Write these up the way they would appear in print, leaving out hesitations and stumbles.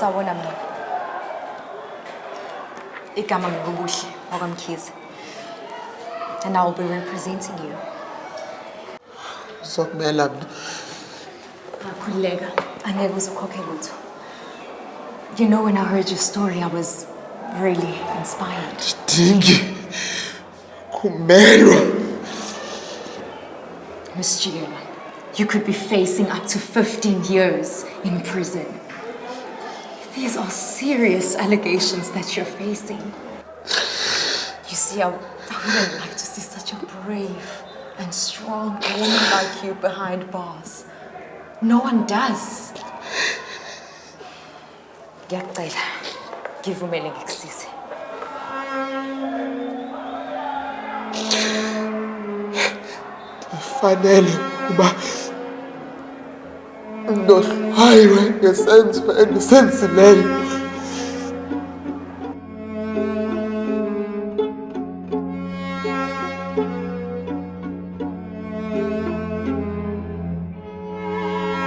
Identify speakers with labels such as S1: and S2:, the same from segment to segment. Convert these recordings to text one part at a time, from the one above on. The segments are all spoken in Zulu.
S1: Sawona mina. Igama ngingubuhle wakwaMkhize. And I will be representing you.
S2: Sokumela mina.
S1: Khuleka, angeke uzukhokhe lutho. You know, when I heard your story, I was really inspired.
S2: Dingi. Kumelwa.
S1: Miss Chilelwa, you could be facing up to 15 years in prison. These are serious allegations that you're facing. You see, I wouldn't like to see such a brave and strong woman like you behind bars. No one does. Ngiyacela, ngivumele ngikusize.
S2: Fanele kuba ndohlwaywe ngesenzo endisenzileyo.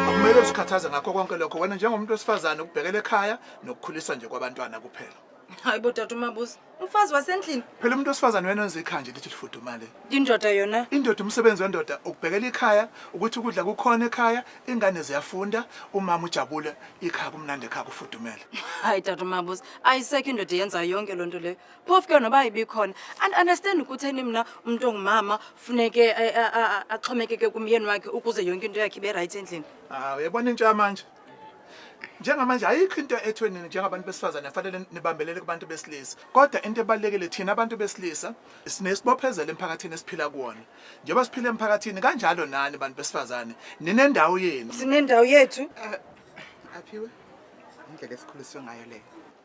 S3: Akumele usikhathaze ngakho konke lokho wena njengomuntu wesifazane ukubhekela ekhaya nokukhulisa nje kwabantwana kuphela.
S4: Hayi bo Tata uMabuza, umfazi wasendlini.
S3: Phela umuntu wesifazane wena wenza ikhanje lithi lifudumale.
S4: Indoda yona.
S3: Indoda umsebenzi wendoda ukubhekela ekhaya ukuthi ukudla kukhona ekhaya, ingane ziyafunda, umama ujabule, ikhaya kumnandi ekhaya kufudumele.
S4: Hayi Tata uMabuza, ayisekho indoda yenza yonke lonto leyo. Phofu ke noba ibikhona. And understand ukutheni mina umuntu ongumama funeke axhomekeke kumyeni wakhe ukuze yonke into yakhe ibe right endlini.
S3: Uyabona into yamanje. Njengamanje ayikho into ethweni njengabantu besifazane fanele nibambelele kubantu besilisa. Kodwa into ebalekile thina abantu besilisa sinesibophezelelo emphakathini esiphila kuwona. Njengoba siphila emphakathini kanjalo nani abantu besifazane ninendawo yenu.
S4: Sinendawo yethu.
S2: Aphiwe. Indlela esikhuliswe ngayo le.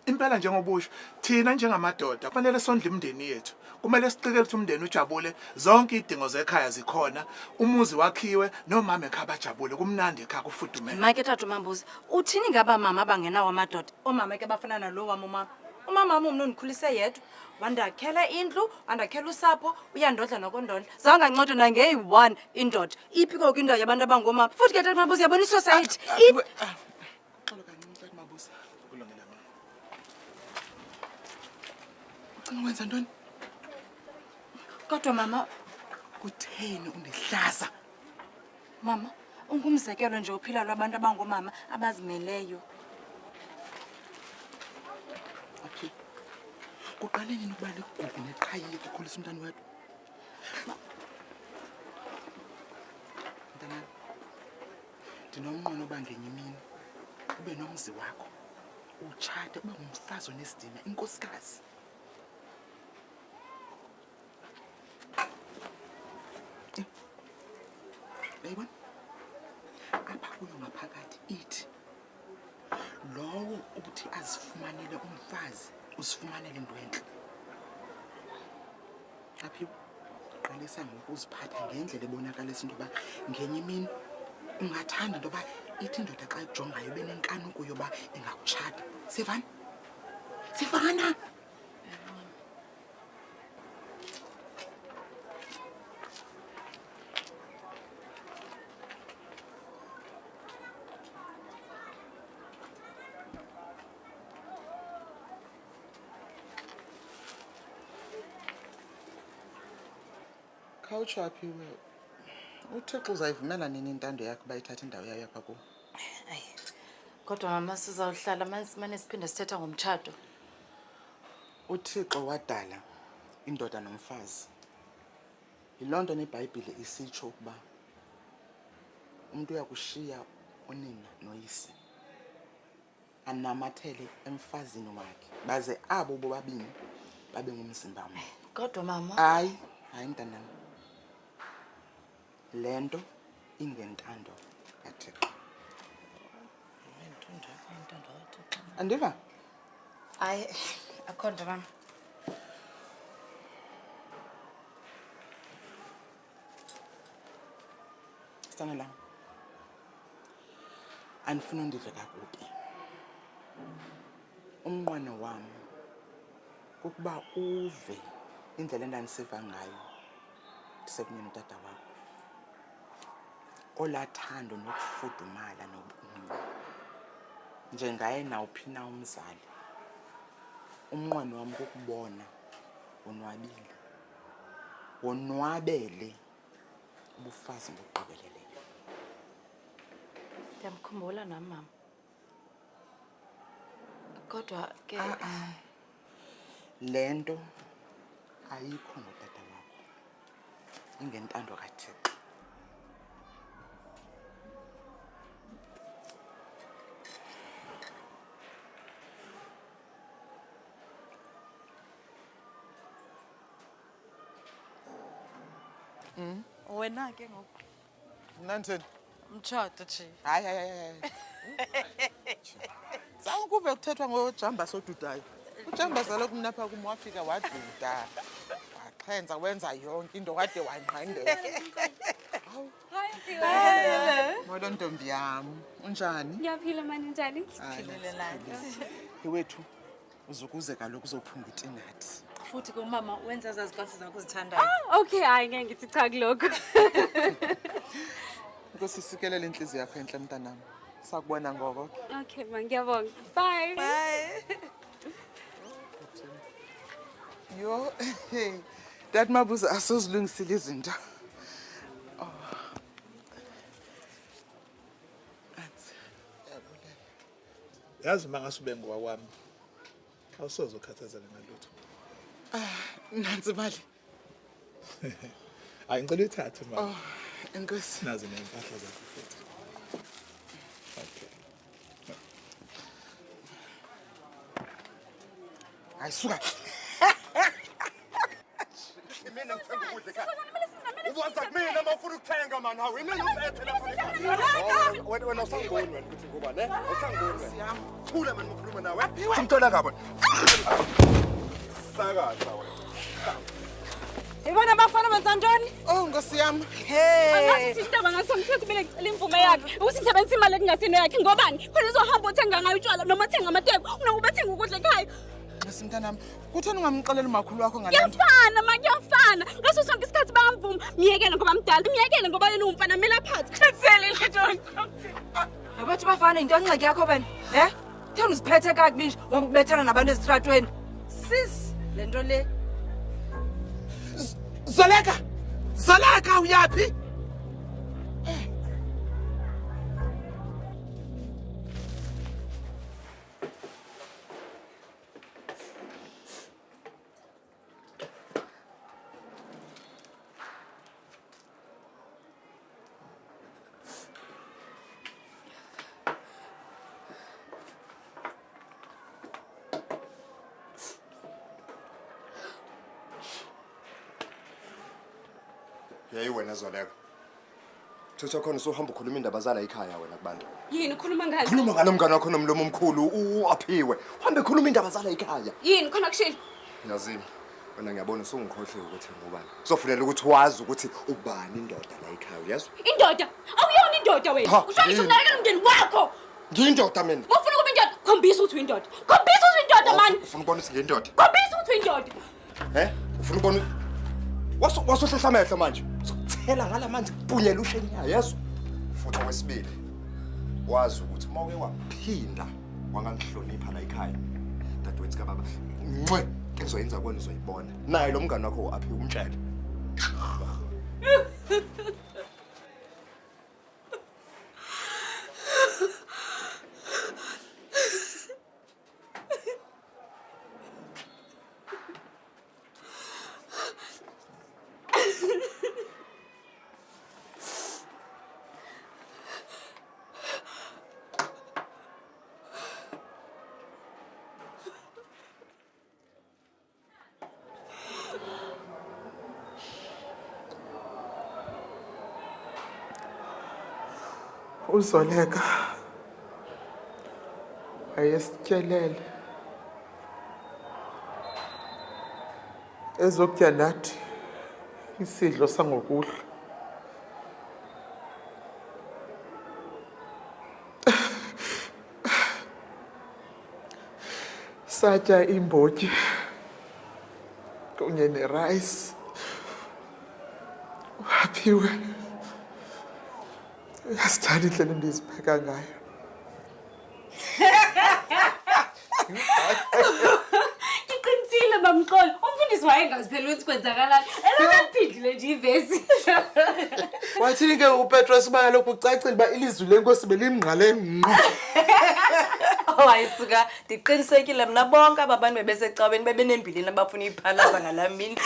S3: Impela njengobusho thina njengamadoda kufanele sondle imindeni yethu. Kumele siqikele ukuthi umndeni ujabule, zonke idingo zekhaya zikhona, umuzi wakhiwe nomama ekhaya bajabule, kumnandi ekhaya kufudumele.
S4: Mike Tata uMabuza, uthini ngaba mama abangenawo amadoda? Omama ke bafana nalo wami umama. Umama wami umntu ondikhulise yedwa. Wandakhela indlu, wandakhela usapho, uyandodla nokondodla. Zange ancede nangeyi-1 indoda. Iphi konke indoda yabantu abangomama? Futhi ke Tata uMabuza yabona i-society.
S2: Xolo kancinci Tata Mabuza. Kulungile mama. Ucinga wenza ntoni?
S4: Kodwa mama,
S2: Kutheni undihlaza?
S4: mama, ungumzekelo nje uphila lwabantu abangomama abazimeleyo.
S2: Okay. Kuqale nini ukuba ligugu neqhayiya ukukhulisa umntana wethu? Mntana, ndinomnqweno uba ngenye imini ube nomzi wakho, utshate ube ngumfazi onesidima, inkosikazi. Uyayibona? Apha kuyo ngaphakathi ithi lowo uthi azifumanele umfazi usifumanele into entle. Aphiwe qalisa ngokuziphatha ngendlela ebonakalisa into yoba ngenye imini ungathanda into yoba ithi indoda xa ijongayo ibe nenkanuko yoba ingakutshata. Sivana? Sivana? Khawutsho Aphiwe, uThixo uzayivumela nini intando yakho bayithatha indawo yayo apha kuwo?
S4: Ayi. Kodwa mama sizawuhlala manje siphinda sithetha ngomtshato.
S2: uThixo wadala indoda nomfazi. Yiloo nto neBhayibhile isitsho ukuba umuntu uyakushiya unina noyise anamathele emfazini wakhe baze abo bobabini babe ngumzimba mnye.
S4: Kodwa mama,
S2: Hayi mntanami. Lento ingentando kaThixo. Andiva?
S4: hayi akho nto mama.
S2: Sithanda la. Andifuna undive kakubi. Umnqweno wami kukuba uve indlela endandisiva ngayo ndisekunye notata wakho. Olathando nokufudumala nobunye. njengaye nawuphi na umzali. Umnqweno wami kukubona wonwabile. Wonwabele ubufazi bugqibeleleyo.
S4: Ndiyamkhumbula nami mama. Kodwa ke
S2: Lento ayikho ngotata wakho. Ingentando kaThixo.
S4: wena ke ngoku
S2: Nanthini?
S4: umtshato nje.
S2: Hayi. Sawukuve kuthethwa ngojamba sodudayo. Ujamba salo kumnapha kum wafika waduda. Waxhenza wenza yonke into kade wanqandela. Mola ntombi yami. Unjani?
S5: Ngiyaphila manje njani?
S2: Iwethu uzukuze kaloku uzophunga itingathi.
S4: Futhi ke umama wenza zazikwasi zakho uzithandayo.
S5: Okay, hayi ngeke ngithi cha kuloko.
S2: Inkosi isikelele inhliziyo yakho enhle mntanami. Sakubona ngoko.
S5: Okay, man, ngiyabonga. Bye.
S2: Yo, Dad Mabuza asozilungisile izinto.
S3: Yazi mangasube ngokwami. Awusoze ukhathazeke ngalutho.
S2: Nansi mali.
S3: Hayi ngicela ithathe mama.
S2: Oh, inkosi.
S3: Nazi nempahla zakho futhi. Okay.
S2: Ayisuka.
S6: Mina ngithanda ukudla ekhaya. Ubuza kumina mawufuna ukuthenga mani hawe mina ngiphethe lapha. Wena usangiboni wena ukuthi ngoba ne? Usangiboni wena. Khula mani ukukhuluma nawe. Simthola ngabo. Sakaza wena.
S4: Ibona bafana benzantoni?
S2: Oh, Nkosi yami.
S5: Angathi indaba ngasomthetho kumele ngicela imvume yakhe. Usisebenzisa imali engasino yakhe ngobani? Phela uzohamba uthenga ngayo utshwala noma uthenga amateko, unokuba thenga ukudla ekhaya.
S2: Nkosi mntanami, kutheni ungamxelela umakhulu wakho ngalento?
S5: Kuyafana, kuyafana. Ngaso sonke isikhathi bayamvuma. Miyekele ngoba mdala, miyekele ngoba yena umfana mela phansi. Khethele lento.
S4: Abathi bafana into engxaki yakho wena. Thena uziphethe kakubi nje ngokubethana nabantu ezitratweni. Sis, lento le.
S2: Zoleka uyapi?
S6: Yayi wena Zoleka. Thutha khona usuhamba ukhuluma indaba zala ekhaya wena kubantu.
S5: Yini ukhuluma ngani?
S6: Khuluma ngalo mngane wakho nomlomo omkhulu uaphiwe. Uhambe khuluma indaba zala ekhaya.
S5: Yini khona kushilo?
S6: Yazini wena ngiyabona usungikhohle ukuthi ngubani. Kuzofunela ukuthi wazi ukuthi ubani indoda la ekhaya uyazwa?
S5: Indoda. Awuyona indoda wena.
S6: Ha,
S5: Ushaya
S6: yini?
S5: ukunakekela umndeni wakho.
S6: Ngiyindoda mina.
S5: Ufuna ukuba indoda? Khombisa ukuthi uyindoda. Khombisa ukuthi uyindoda man.
S6: Ufuna ukubona ukuthi ngiyindoda?
S5: Khombisa ukuthi uyindoda.
S6: Ufuna ukubona wasohlahla amehlo manje. Uzokuthela ngalamanzi kupunyela ushenyayo yazwa? Futhi okwesibili wazi ukuthi uma uke waphinda wangangihlonipha la ekhaya. Dadewethu kababa ngcwe engizoyenza kwena uzoyibona. Naye lo mngane wakho aphi umtshele.
S2: Uzoleka. Ayesityelele. Ezokutya nathi isidlo sangokuhla. Satya imbotyi kunye nerice. Waphiwe. Uyasithanda indlela endizipheka ngayo.
S5: Mxoli, umfundisi wayengaziphela ukuthi kwenzakalani. Elakaphindile nje ivesi.
S2: Wathini ke uPetros baya lokhu ucacile ba ilizwi lenkosi belimngqale ngqo.
S4: Wayisuka ndiqinisekile mina bonke ababantu bebesecabeni bebenembilini abafuna iphalaza ngalamini.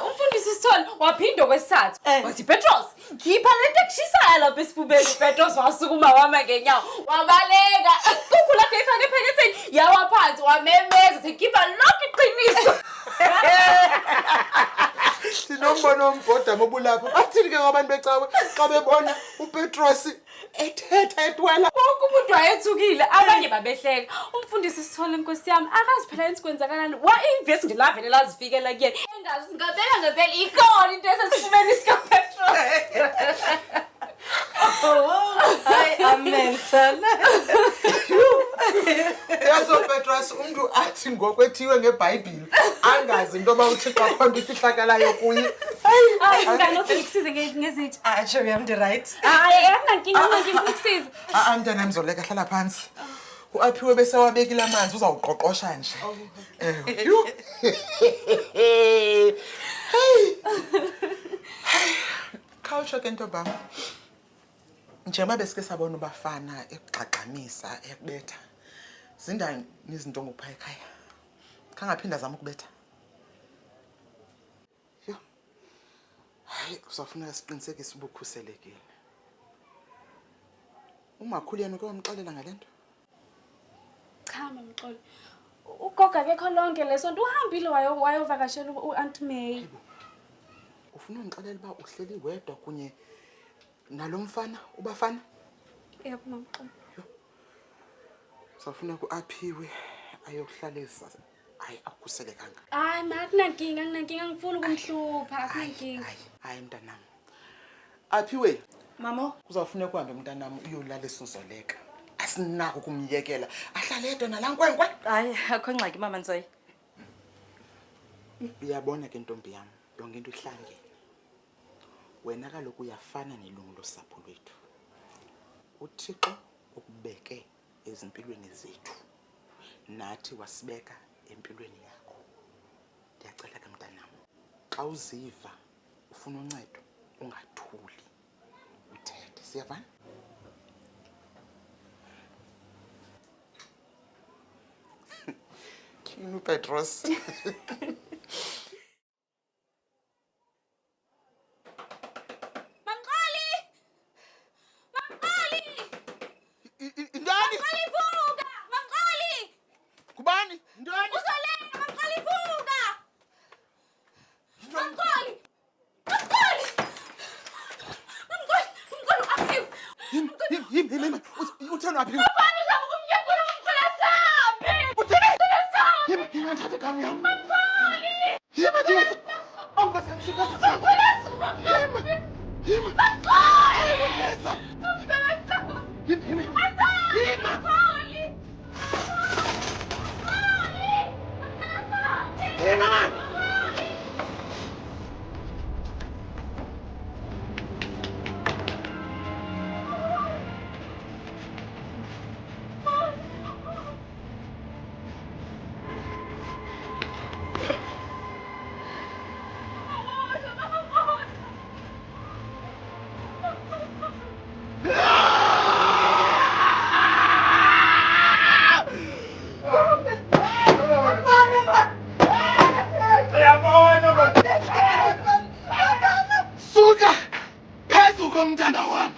S5: Umfundisi Sithole waphinda kwesithathu. Wathi Petros, khipha lento ekushisayo lapha esifubeni. Petros wasukuma wama ngenyawo. Wabaleka. Kukula ke ifake ephaketheni. Yawa phansi wamemeza sekhipha lonke iqiniso.
S2: Sinombono ombhoda mobulapho. Bathini ke abantu becawe xa bebona uPetros ethetha etwala.
S5: Wonke umuntu wayethukile, abanye babehleka. Umfundisi Sithole Nkosi yami akaziphela into kwenzakalani. Wa ivesi nje lavele lazifikela kuyena. Engazi ngempela ikhona into esesifumeni sika Petros.
S4: Hayi amen sana.
S2: Yazo Petros umuntu athi ngokwethiwe ngeBhayibheli angazi into bawuthixo akhona ifihlakalayo kuye.
S5: Hayi ngani uthi ngikusize ngezithi.
S4: Atsho yami right.
S5: Hayi akunankinga ngikusize.
S2: Mntana mzoleka hlala phansi. Uaphiwe bese wabekile amanzi uzawuqoqosha nje. Khawusho ke nto bam. Njengoba besike sabona ubafana ekugxagxamisa ekubetha. Zindani izinto ngokupha ekhaya. Khangaphinda zama ukubetha. Yo. Hayi kusafuneka siqinisekise ubukhuselekile. Umakhulu yena uke wamxelela ngalento.
S5: Cha Mxoli. Ugoga akekho lonke lesonto uhambile wayovakashela uAunt May.
S2: Ufuna ungixelela uba uhleli wedwa kunye nalomfana ubafana?
S5: Yebo Mxoli.
S2: Safuna kuaphiwe ayokuhlalisa hayi akukhuselekanga.
S5: Hayi akunankinga ngifuna ukumhlupha akunankinga.
S2: Hayi mntanami. Aphiwe
S4: Mama,
S2: kuzafuneka uhambe mntanami uyolala esizoleka. Asinako kumyekela. Ahlale yedwa nalankwenkwe.
S4: hayi akho ngxaki mama Ntswayi.
S2: Uyabona ke ntombi yami, yonke into ihlangene. Wena kaloku uyafana nelungu losapho lwethu. uThixo ukubeke ezimpilweni zethu. Nathi wasibeka empilweni yakho. Ndiyacela ke mntanami, xa uziva ufuna uncedo ungathuli. Uthethe, siyavana? Kinu Petros. Ndani?
S5: Vuka! Mamqoli!
S2: Kubani? Ndani?
S5: Uzoleka Mamqoli vuka! Mamqoli! Mamqoli! Mamqoli aphiwe.
S2: Yimi. Uthana aphiwe.
S5: Bani uzakumnyekula Mamqoli asaphi?
S2: Uthini?
S5: Asaphi!
S2: Yimi ngithatha kami yami.
S5: Mamqoli!
S2: Yimi. Awungasamshika. Yimi. Yimi. Suka! Phezu komntana wami.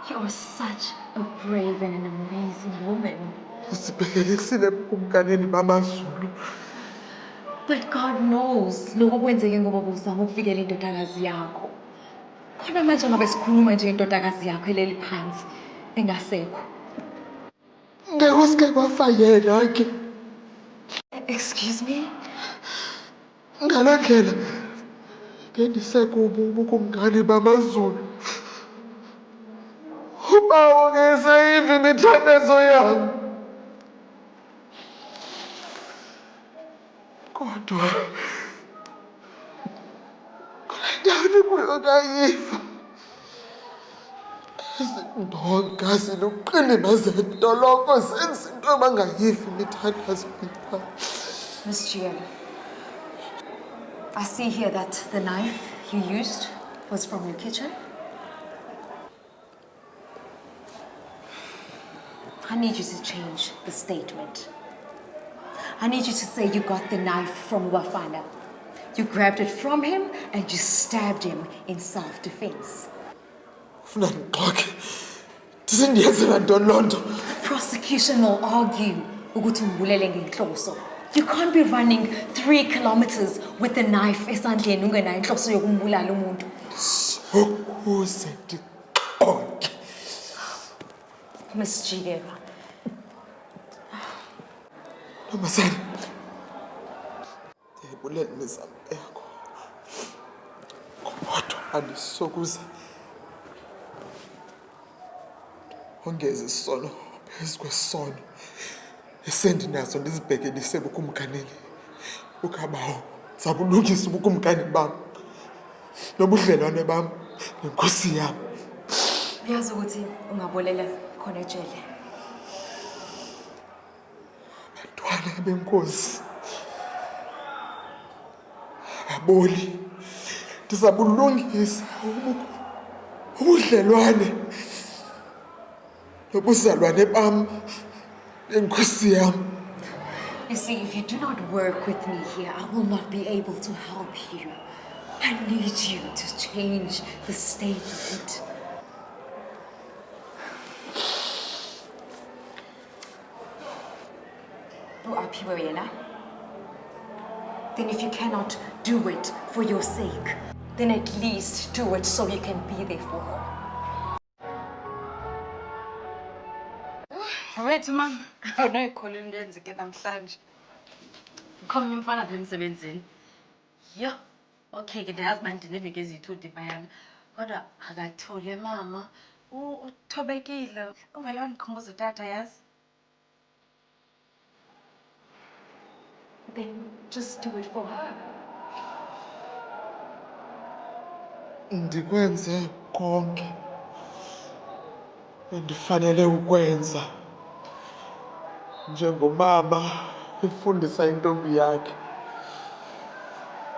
S1: You're such a brave and an amazing woman.
S2: Usibhekisile kumkaneni bamaZulu.
S1: But God knows lokho kwenzeke ngoba uzama ukuvikela indodakazi yakho. Khona manje ngabe sikhuluma nje indodakazi yakho eleli phansi engasekho.
S6: Ngeke usike kwafa yena ke.
S1: Excuse me?
S6: Ngalendlela ngendisekubo ubungane bamaZulu. Uba ungesayivi imithandazo yami. Kodwa ndawoni kuyo kayiva. Izindonga ziluqilima zentolongo senza into abangayivi imithandazo yami.
S1: Miss GM, I see here that the knife you used was from your kitchen. I need you to change the statement. I need you to say you got the knife from Wafana. You grabbed it from him and you stabbed him in self-defense.
S6: Ufuna ngixoxe. Ndisindiyenzela ntoni loo nto?
S1: The prosecution will argue ukuthi umbulele ngenhloso. You can't be running 3 kilometers with the knife esandleni ungenayo inhloso yokumbulala umuntu.
S6: Ukuze ndixoxe.
S1: Miss Jidera.
S6: Ntombazane, ndiyayibulela imizamo yakho. Kodwa andisokuze ongeze isono phezu kwesono esendinazo ndizibhekelise bukumkanini ukabawo zabulungisa ubukumkani bam nobudlelwane bam nenkosi yam.
S1: Uyazi ukuthi ungabolela khona ejele.
S6: Bantwana benkosi aboli ndizabulungisa ubudlelwane nobuzalwane bam nenkosi yam.
S1: You see, if you do not work with me here, I will not be able to help you. I need you to change the statement. Then if you cannot do it for your sake, then at least do it so you can be there for her.
S4: Wethu mama, awunayikhole into eyenzeke namhlanje.
S5: Khona umfana emsebenzini. Yo, okay ke ndiyazi manje ndineveki eziyi-2 dipayana. Kodwa akathole mama. Uthobekile. Ungayona ndikhumbuza utata yazi.
S1: Then just do it for her.
S6: Ndikwenze konke endifanele ukwenza njengomama efundisa intombi yakhe.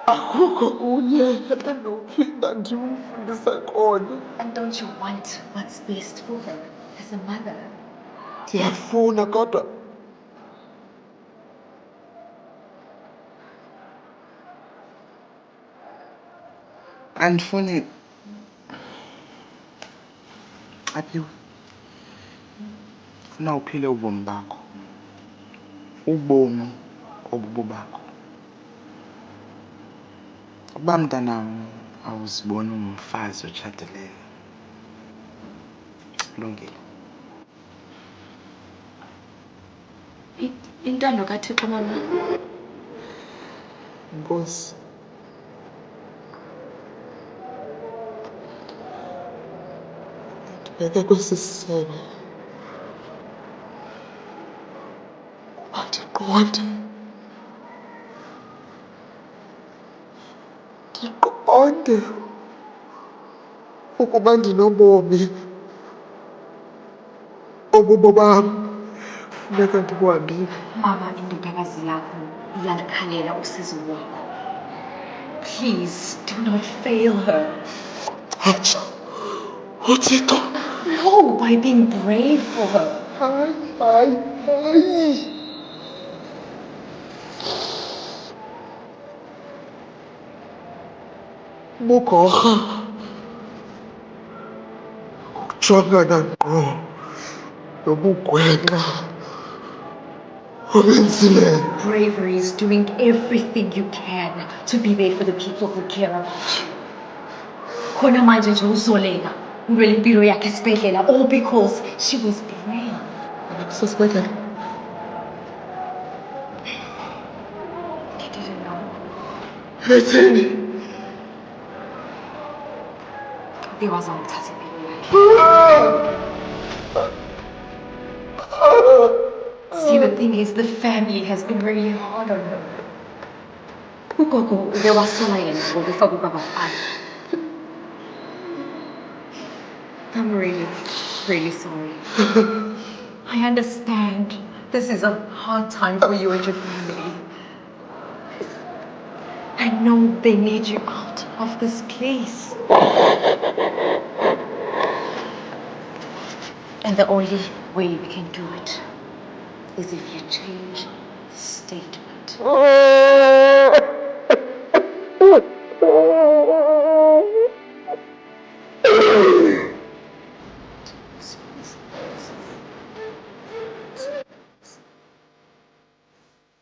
S6: Akukho kunye endinophinda ndimfundise kona.
S1: And don't you want what's best for her as a mother?
S6: Ndiyafuna kodwa
S2: andifuni aphiwe. Funa uphile ubomi bakho, ubomi obubakho. Uba mntanam awuziboni umfazi otshatileyo, kulungile.
S5: Intando kaThixo mama.
S6: Nkosi. Ndibheke kwesi sisebe ndiqonde ukuba ndinobomi obubobam funeka ndibuhambile.
S1: Mama, indodakazi yakho iyalikhalela usizo lwakho. Please do not fail her.
S6: Hatsha, uThixo.
S1: No, by being brave for her.
S6: Hayi. Bugorha ukujongana ngqo nobugwenxa
S1: Bravery is doing everything you can to be there for the people who care about you. Khona manje nje uzoleka ulwela impilo yakhe esibhedlela all because she was brave.
S2: Sesibhedlela.
S1: They didn't know. There was umthatha impilo yakhe. See, the thing is, the family has been really hard on her. Ugogo ubewasala yena ngokufa kukabafana. I'm really, really sorry. I understand. This is a hard time for you and your family. I know they need you out of this place. And the only way we can do it is if you change the statement.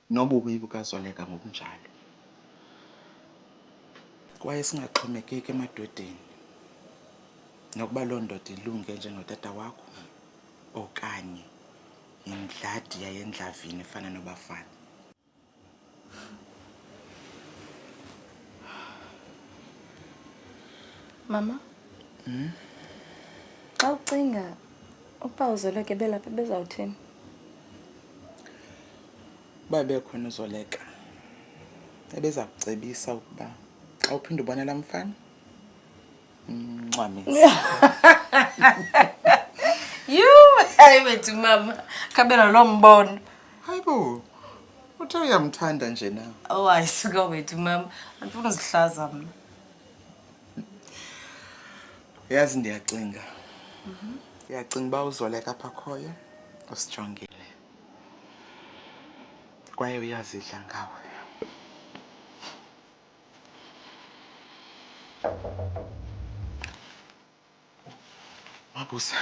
S2: Nobubi bukaZoleka ngokunjalo. Kwaye singaxhomekeki emadodeni. Nokuba loo ndoda ilunge njengotata wakho okanye indladi yayendlavini efana nobafana.
S4: Mama? Xa ucinga ukuba uZoleka belapha bezawuthini?
S2: Uba bekhona uZoleka ebeza kucebisa ukuba xa uphinda ubona laa mfana mncwamisa.
S4: Hayi wethu mama, kabela lo mbono.
S2: Hayibo, uthe uyamthanda nje na.
S4: Oh, ayisuka wethu mama, andifuna uzihlaza mna.
S2: Yazi ndiyacinga. Ndiyacinga uba uZoleka apha khoyo usijongile. Kwaye uyazidla ngawe. Mabuza.